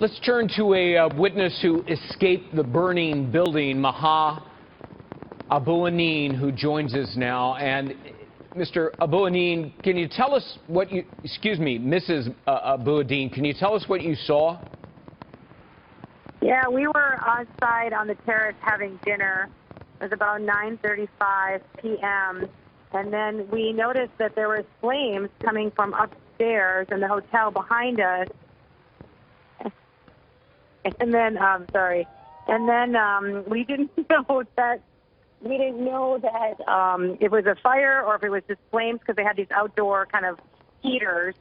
Let's turn to a witness who escaped the burning building, Maha Abouanine, who joins us now. And Mr. Abouanine, can you tell us what you, Mrs. Abouanine, can you tell us what you saw? Yeah, we were outside on the terrace having dinner. It was about 9:35 p.m. And then we noticed that there was flames coming from upstairs in the hotel behind us. And then, we didn't know that it was a fire or if it was just flames because they had these outdoor kind of heaters.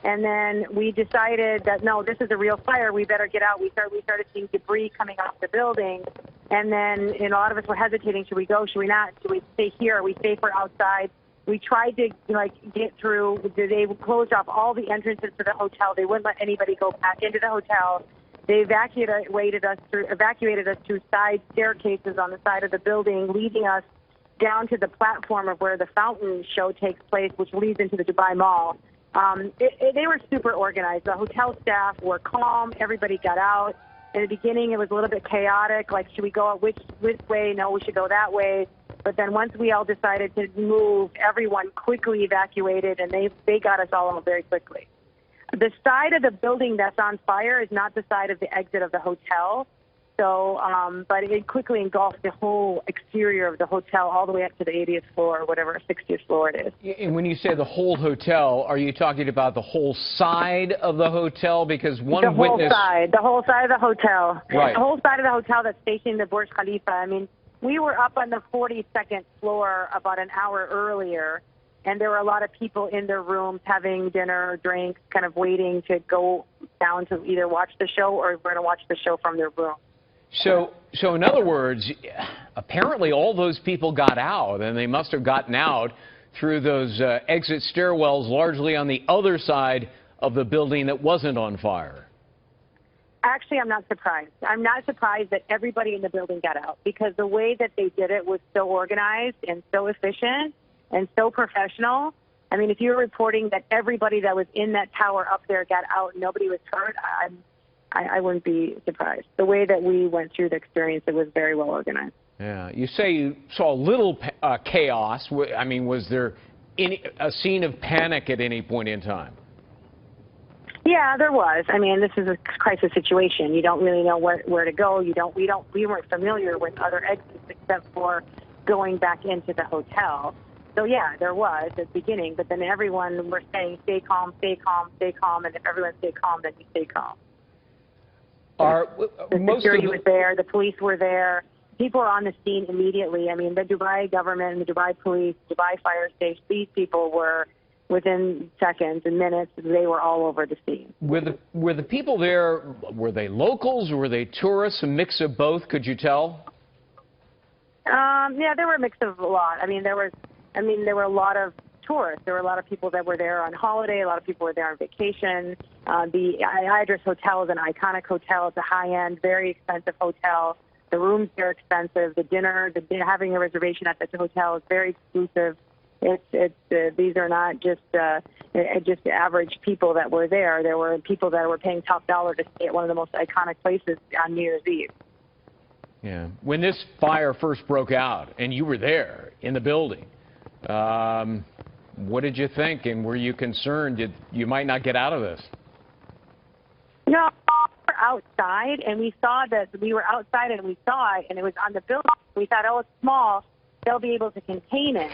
And then we decided that, no, this is a real fire. We better get out. We started seeing debris coming off the building. And then a lot of us were hesitating. Should we go? Should we not? Should we stay here? Are we safer outside? We tried to, get through. They closed off all the entrances to the hotel. They wouldn't let anybody go back into the hotel. They evacuated us through side staircases on the side of the building, leading us down to the platform of where the fountain show takes place, which leads into the Dubai Mall. They were super organized. The hotel staff were calm. Everybody got out. In the beginning, it was a little bit chaotic. Like, should we go out which way? No, we should go that way. But then once we all decided to move, everyone quickly evacuated, and they got us all out very quickly. The side of the building that's on fire is not the side of the exit of the hotel. So, but it quickly engulfed the whole exterior of the hotel all the way up to the 80th floor or whatever, 60th floor it is. And when you say the whole hotel, are you talking about the whole side of the hotel? Because the whole side of the hotel. Right. The whole side of the hotel that's facing the Burj Khalifa. I mean, we were up on the 42nd floor about an hour earlier, and there were a lot of people in their rooms having dinner or drinks, kind of waiting to go down to either watch the show or we're going to watch the show from their room. So in other words, apparently all those people got out, and they must have gotten out through those exit stairwells largely on the other side of the building that wasn't on fire. Actually, I'm not surprised. I'm not surprised that everybody in the building got out because the way that they did it was so organized and so efficient and so professional. I mean, if you're reporting that everybody that was in that tower up there got out and nobody was hurt, I wouldn't be surprised. The way that we went through the experience, it was very well organized. Yeah. You say you saw a little chaos. I mean, was there a scene of panic at any point in time? Yeah, there was. I mean, this is a crisis situation. You don't really know where to go. We weren't familiar with other exits except for going back into the hotel. So yeah, there was at the beginning, but then everyone were saying, stay calm, stay calm, stay calm, and if everyone stayed calm, then you stay calm. The security was there, the police were there, people were on the scene immediately. I mean, the Dubai government, the Dubai police, Dubai fire station, these people were within seconds and minutes, they were all over the scene. Were the people there, were they locals, were they tourists, a mix of both, could you tell? Yeah, there were a mix of a lot. I mean, there were a lot of tourists. There were a lot of people that were there on holiday. A lot of people were there on vacation. The Idris Hotel is an iconic hotel. It's a high-end, very expensive hotel. The rooms are expensive. The dinner, having a reservation at the hotel is very exclusive. These are not just average people that were there. There were people that were paying top dollar to stay at one of the most iconic places on New Year's Eve. Yeah. When this fire first broke out and you were there in the building, what did you think, and were you concerned that you might not get out of this? No, we were outside, and we saw that we were outside, and we saw it, and it was on the building. We thought, oh, it's small. They'll be able to contain it.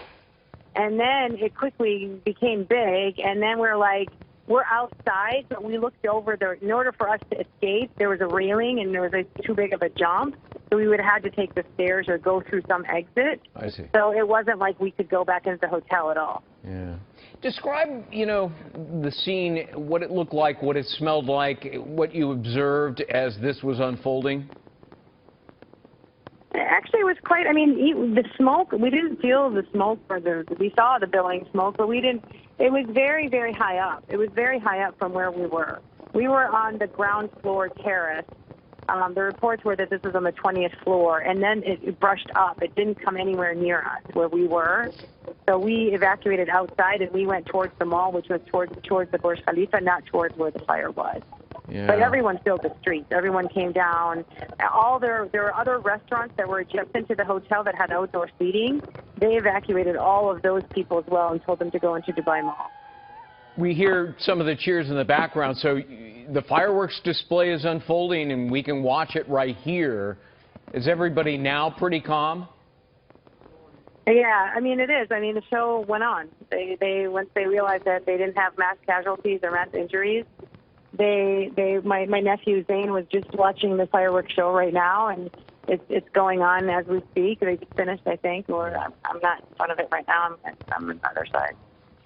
And then it quickly became big, and then we're like, we're outside, but we looked over there. In order for us to escape, there was a railing, and there was too big of a jump. So we would have had to take the stairs or go through some exit. I see. So it wasn't like we could go back into the hotel at all. Yeah. Describe, the scene, what it looked like, what it smelled like, what you observed as this was unfolding. Actually, it was quite, the smoke, we didn't feel the smoke, we saw the billowing smoke, but it was very, very high up. It was very high up from where we were. We were on the ground floor terrace. The reports were that this was on the 20th floor, and then it brushed up. It didn't come anywhere near us where we were. So we evacuated outside, and we went towards the mall, which was towards the Burj Khalifa, not towards where the fire was. Yeah. But everyone filled the streets. Everyone came down. There were other restaurants that were adjacent to the hotel that had outdoor seating. They evacuated all of those people as well and told them to go into Dubai Mall. We hear some of the cheers in the background. So the fireworks display is unfolding, and we can watch it right here. Is everybody now pretty calm? Yeah, I mean, it is. I mean, the show went on. They once they realized that they didn't have mass casualties or mass injuries, my nephew Zane was just watching the fireworks show right now, and it's going on as we speak. They just finished, I think, or I'm not in front of it right now. I'm on the other side.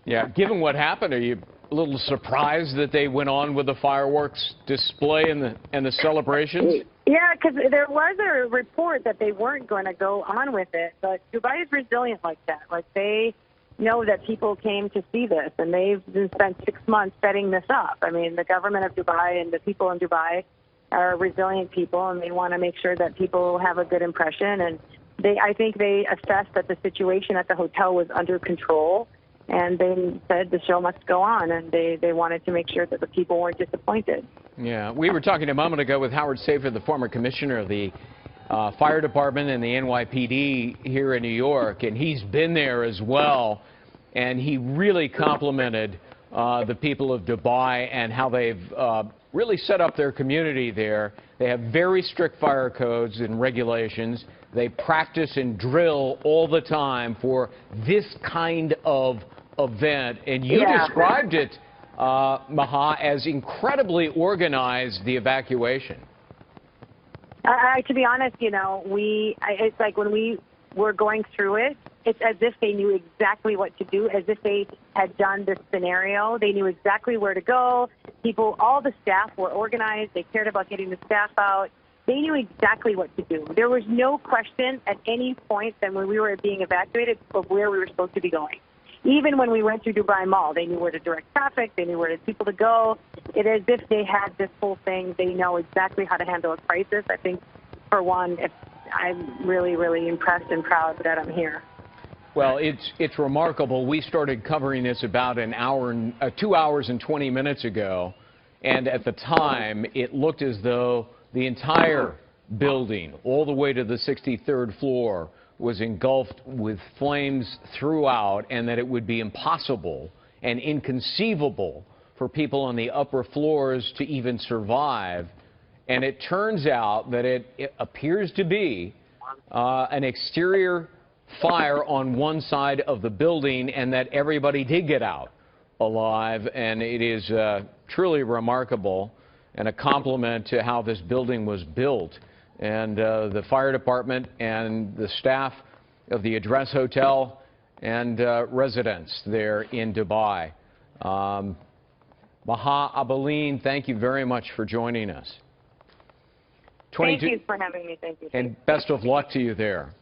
Yeah. Given what happened, are you a little surprised that they went on with the fireworks display and the celebrations? Yeah, because there was a report that they weren't going to go on with it, but Dubai is resilient like that. Like, they know that people came to see this, and they've spent 6 months setting this up. I mean, the government of Dubai and the people in Dubai are resilient people, and they want to make sure that people have a good impression. And I think they assessed that the situation at the hotel was under control, and they said the show must go on, and they wanted to make sure that the people weren't disappointed. Yeah, we were talking a moment ago with Howard Safer, the former commissioner of the fire department and the NYPD here in New York, and he's been there as well, and he really complimented the people of Dubai and how they've really set up their community there. They have very strict fire codes and regulations. They practice and drill all the time for this kind of event, and you described it, Maha, as incredibly organized, the evacuation. To be honest, you know, it's like when we were going through it, it's as if they knew exactly what to do, as if they had done this scenario. They knew exactly where to go. People, all the staff were organized. They cared about getting the staff out. They knew exactly what to do. There was no question at any point that when we were being evacuated of where we were supposed to be going. Even when we went through Dubai Mall, they knew where to direct traffic. They knew where to people to go. It is as if they had this whole thing. They know exactly how to handle a crisis. I think, for one, I'm really, really impressed and proud that I'm here. Well, it's remarkable. We started covering this about 2 hours and 20 minutes ago, and at the time, it looked as though the entire building, all the way to the 63rd floor, was engulfed with flames throughout, and that it would be impossible and inconceivable for people on the upper floors to even survive. And it turns out that it appears to be an exterior fire on one side of the building, and that everybody did get out alive. And it is truly remarkable and a compliment to how this building was built. And the fire department and the staff of the Address Hotel and residents there in Dubai. Maha Abaleen, thank you very much for joining us. Thank you for having me. Thank you. And best of luck to you there.